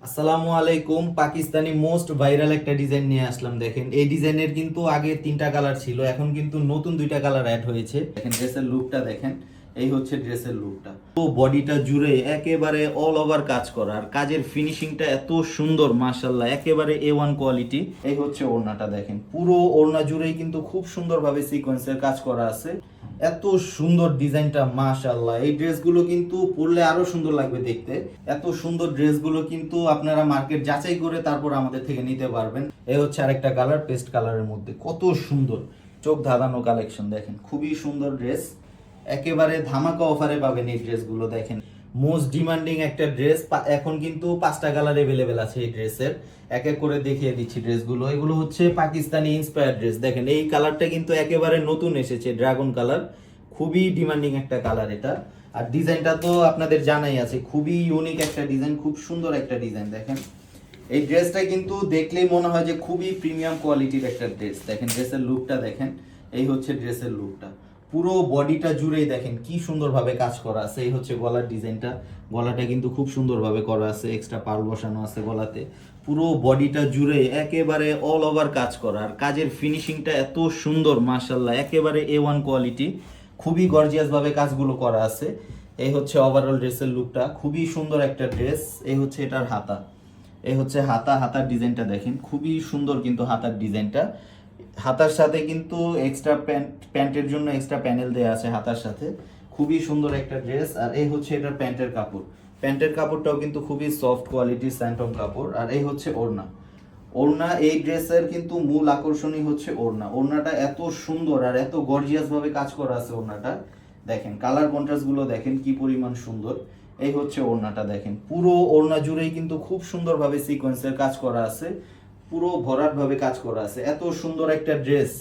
আসসালামু আলাইকুম। Pakistani most viral একটা ডিজাইন নিয়ে আসলাম। দেখেন এই ডিজাইনের কিন্তু আগে তিনটা কালার ছিল, এখন কিন্তু নতুন দুইটা কালার অ্যাড হয়েছে। দেখেন ড্রেসের লুকটা দেখেন, এই হচ্ছে ড্রেসের লুকটা। তো বডিটা জুড়ে একেবারে অল ওভার কাজ করা, আর কাজের ফিনিশিংটা এত সুন্দর মাশাআল্লাহ, একেবারে A1 কোয়ালিটি। এই হচ্ছে ওড়নাটা দেখেন, পুরো ওড়না জুড়েই কিন্তু খুব সুন্দরভাবে সিকোয়েন্সের কাজ করা আছে। এত সুন্দর ডিজাইনটা মাশাআল্লাহ। এই ড্রেসগুলো কিন্তু পরলে আরো সুন্দর লাগবে দেখতে। এত সুন্দর ড্রেসগুলো কিন্তু আপনারা মার্কেট যাচাই করে তারপর আমাদের থেকে নিতে পারবেন। এই হচ্ছে আরেকটা কালার, পেস্ট কালারের মধ্যে কত সুন্দর চোখ ধাঁধানো কালেকশন। দেখেন খুবই সুন্দর ড্রেস, একেবারে ধামাকা অফারে পাবেন এই ড্রেসগুলো। দেখেন মোস্ট ডিমান্ডিং একটা ড্রেস, এখন কিন্তু 5টা কালার अवेलेबल আছে এই ড্রেসের। এক এক করে দেখিয়ে দিচ্ছি ড্রেসগুলো। এগুলো হচ্ছে পাকিস্তানি ইন্সপায়ার্ড ড্রেস। দেখেন এই কালারটা কিন্তু একেবারে নতুন এসেছে, ড্রাগন কালার। খুবই ডিমান্ডিং একটা কালার এটা। আর ডিজাইনটা তো আপনাদের জানাই আছে, খুবই ইউনিক একটা ডিজাইন, খুব সুন্দর একটা ডিজাইন। দেখেন এই ড্রেসটা কিন্তু দেখলেই মনে হয় যে খুবই প্রিমিয়াম কোয়ালিটির একটা ড্রেস। দেখেন ড্রেসের লুকটা দেখেন, এই হচ্ছে ড্রেসের লুকটা। পুরো বডিটা জুড়েই দেখেন কি সুন্দরভাবে কাজ করা আছে। এই হচ্ছে গলার ডিজাইনটা, গলাটা কিন্তু খুব সুন্দরভাবে করা আছে, এক্সট্রা পার্ল বসানো আছে গলাতে। পুরো বডিটা জুড়ে একেবারে অল ওভার কাজ করা, আর কাজের ফিনিশিংটা এত সুন্দর মাশাআল্লাহ, একেবারে A1 কোয়ালিটি। খুবই গর্জিয়াস ভাবে কাজগুলো করা আছে। এই হচ্ছে ওভারঅল ড্রেসের লুকটা, খুবই সুন্দর একটা ড্রেস। এই হচ্ছে এটার হাতা, এই হচ্ছে হাতার ডিজাইনটা দেখেন, খুবই সুন্দর কিন্তু হাতার ডিজাইনটা। হাতার সাথে কিন্তু এক্সট্রা প্যান্টের জন্য এক্সট্রা প্যানেল দেওয়া আছে হাতার সাথে। খুবই সুন্দর একটা ড্রেস। আর এই হচ্ছে এটার প্যান্টের কাপড়, প্যান্টের কাপড়টাও কিন্তু খুবই সফট কোয়ালিটির স্যান্টম কাপড়। আর এই হচ্ছে ওড়না, ওড়না এই ড্রেসের কিন্তু মূল আকর্ষণই হচ্ছে ওড়না। ওড়নাটা এত সুন্দর আর এত গর্জিয়াস ভাবে কাজ করা আছে ওড়নাটা। দেখেন কালার কন্ট্রাস্ট গুলো দেখেন কি পরিমাণ সুন্দর। এই হচ্ছে ওড়নাটা দেখেন, পুরো ওড়না জুড়েই কিন্তু খুব সুন্দরভাবে সিকোয়েন্সের কাজ করা আছে, পুরো ভরাট ভাবে কাজ করা আছে। এত সুন্দর একটা ড্রেস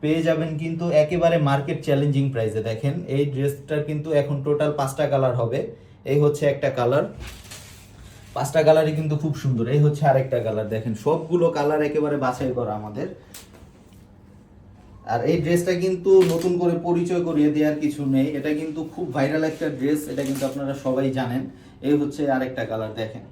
পেয়ে যাবেন কিন্তু একেবারে মার্কেট চ্যালেঞ্জিং প্রাইসে। দেখেন এই ড্রেসটার কিন্তু এখন টোটাল 5টা কালার হবে। এই হচ্ছে একটা কালার, 5টা কালারই কিন্তু খুব সুন্দর। এই হচ্ছে আরেকটা কালার, দেখেন সবগুলো কালার একেবারে বাছাই করা আমাদের। আর এই ড্রেসটা কিন্তু নতুন করে পরিচয় করিয়ে দেওয়ার কিছু নেই, এটা কিন্তু খুব ভাইরাল একটা ড্রেস, এটা কিন্তু আপনারা সবাই জানেন। এই হচ্ছে আরেকটা কালার, দেখেন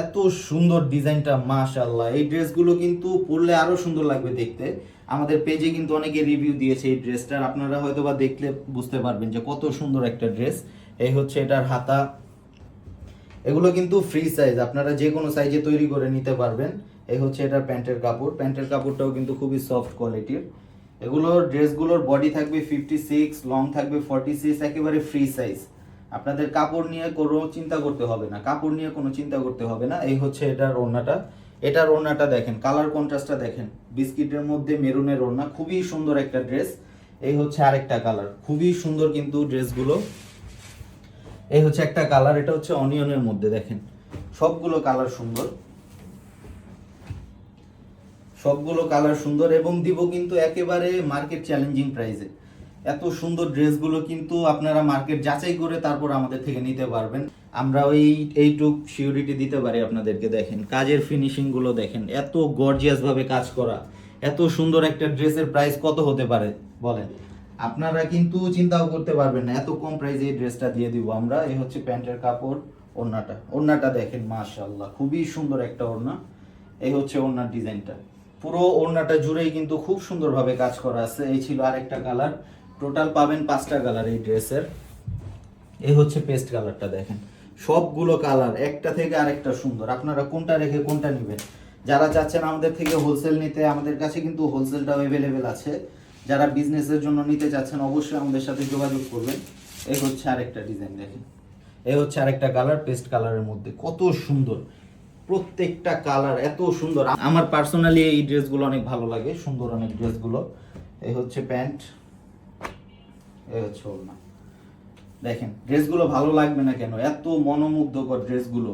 এত সুন্দর ডিজাইনটা মাশাআল্লাহ। এই ড্রেসগুলো কিন্তু পরলে আরো সুন্দর লাগবে দেখতে। আমাদের পেজে কিন্তু অনেকে রিভিউ দিয়েছে এই ড্রেসটার, আপনারা হয়তো বা দেখলে বুঝতে পারবেন যে কত সুন্দর একটা ড্রেস। এই হচ্ছে এটার হাতা। এগুলো কিন্তু ফ্রি সাইজ, আপনারা যে কোনো সাইজে তৈরি করে নিতে পারবেন। এই হচ্ছে এটার প্যান্টের কাপড়, প্যান্টের কাপড়টাও কিন্তু খুবই সফট কোয়ালিটির। এগুলোর ড্রেসগুলোর বডি থাকবে 56, লং থাকবে 46, একেবারে ফ্রি সাইজ। আপনাদের কাপড় নিয়ে কোনো চিন্তা করতে হবে না, কাপড় নিয়ে কোনো চিন্তা করতে হবে না। এই হচ্ছে এটার ওড়নাটা, এটার ওড়নাটা দেখেন, কালার কন্ট্রাস্টটা দেখেন, বিস্কিটের মধ্যে মেরুনের ওড়না, খুবই সুন্দর একটা ড্রেস। এই হচ্ছে আরেকটা কালার, খুবই সুন্দর কিন্তু ড্রেসগুলো। এই হচ্ছে একটা কালার, এটা হচ্ছে অনিয়নের মধ্যে। দেখেন সবগুলো কালার সুন্দর, সবগুলো কালার সুন্দর, এবং দিব কিন্তু একেবারে মার্কেট চ্যালেঞ্জিং প্রাইসে। এত সুন্দর ড্রেসগুলো কিন্তু আপনারা মার্কেট যাচাই করে তারপর আমাদের থেকে নিতে পারবেন। আমরা এইটুক সিউরিটি দিতে পারি আপনাদেরকে। দেখেন কাজের ফিনিশিং গুলো দেখেন, এত গর্জিয়াস ভাবে কাজ করা। এত সুন্দর একটা ড্রেসের প্রাইস কত হতে পারে বলেন? আপনারা কিন্তু চিন্তাও করতে পারবেন না, এত কম প্রাইসে এই ড্রেসটা দিয়ে দিব আমরা। এই হচ্ছে প্যান্টের কাপড়, ওড়নাটা, ওড়নাটা দেখেন মাশাআল্লাহ, খুবই সুন্দর একটা ওড়না। এই হচ্ছে ওড়নার ডিজাইনটা, পুরো ওড়নাটা জুড়েই কিন্তু খুব সুন্দরভাবে কাজ করা আছে। এই ছিল আরেকটা কালার, টোটাল পাবেন 5টা কালার এই ড্রেসের। এই হচ্ছে পেস্ট কালারটা, দেখেন সবগুলো কালার একটা থেকে আরেকটা সুন্দর, আপনারা কোনটা রেখে কোনটা নেবেন। যারা চাচ্ছেন আমাদের থেকে হোলসেল নিতে, আমাদের কাছে কিন্তু হোলসেলটাও অ্যাভেলেবেল আছে। যারা বিজনেসের জন্য নিতে চাচ্ছেন অবশ্যই আমাদের সাথে যোগাযোগ করবেন। এই হচ্ছে আরেকটা ডিজাইন, দেখেন এই হচ্ছে আরেকটা কালার, পেস্ট কালারের মধ্যে কত সুন্দর। প্রত্যেকটা কালার এত সুন্দর, আমার পার্সোনালি এই ড্রেসগুলো অনেক ভালো লাগে, সুন্দর অনেক ড্রেসগুলো। এই হচ্ছে প্যান্ট, এই হচ্ছে ওড়না। দেখেন ড্রেসগুলো ভালো লাগবে না কেন, এত মনোমুগ্ধকর ড্রেসগুলো,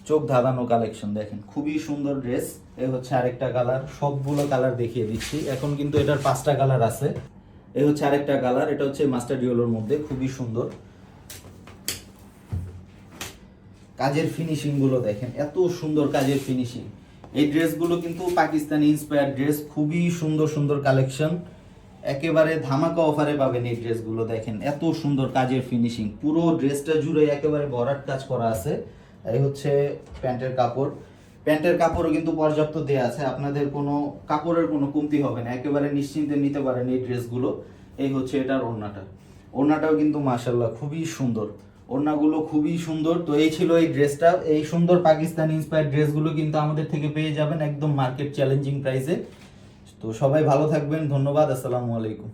চোখ ধাঁধানো কালেকশন। দেখেন খুবই সুন্দর ড্রেস। এই হচ্ছে আরেকটা কালার, সবগুলো কালার দেখিয়ে দিচ্ছি, এখন কিন্তু এটার 5টা কালার আছে। এই হচ্ছে আরেকটা কালার, এটা হচ্ছে মাস্টার্ড ইয়েলোর মধ্যে, খুবই সুন্দর। কাজের ফিনিশিং গুলো দেখেন, এত সুন্দর কাজের ফিনিশিং। এই ড্রেসগুলো কিন্তু পাকিস্তানি ইন্সপায়ার্ড ড্রেস, খুবই সুন্দর সুন্দর কালেকশন, একেবারে ধামাকা অফারে পাবেন এই ড্রেসগুলো। দেখেন এত সুন্দর কাজের ফিনিশিং, পুরো ড্রেসটা জুড়ে একেবারে ভরাট কাজ করা আছে। এই হচ্ছে প্যান্টের কাপড়, প্যান্টের কাপড়ও কিন্তু পর্যাপ্ত দেয়া আছে, আপনাদের কোনো কাপড়ের কোনো কমতি হবে না, একেবারে নিশ্চিন্তে নিতে পারেন এই ড্রেসগুলো। এই হচ্ছে এটার ওড়নাটা, ওড়নাটাও কিন্তু মাশাআল্লাহ খুবই সুন্দর, ওড়নাগুলো খুবই সুন্দর। তো এই ছিল এই ড্রেসটা, এই সুন্দর পাকিস্তানি ইন্সপায়ার্ড ড্রেসগুলো কিন্তু আমাদের থেকে পেয়ে যাবেন একদম মার্কেট চ্যালেঞ্জিং প্রাইসে। তো সবাই ভালো থাকবেন, ধন্যবাদ, আসসালামু আলাইকুম।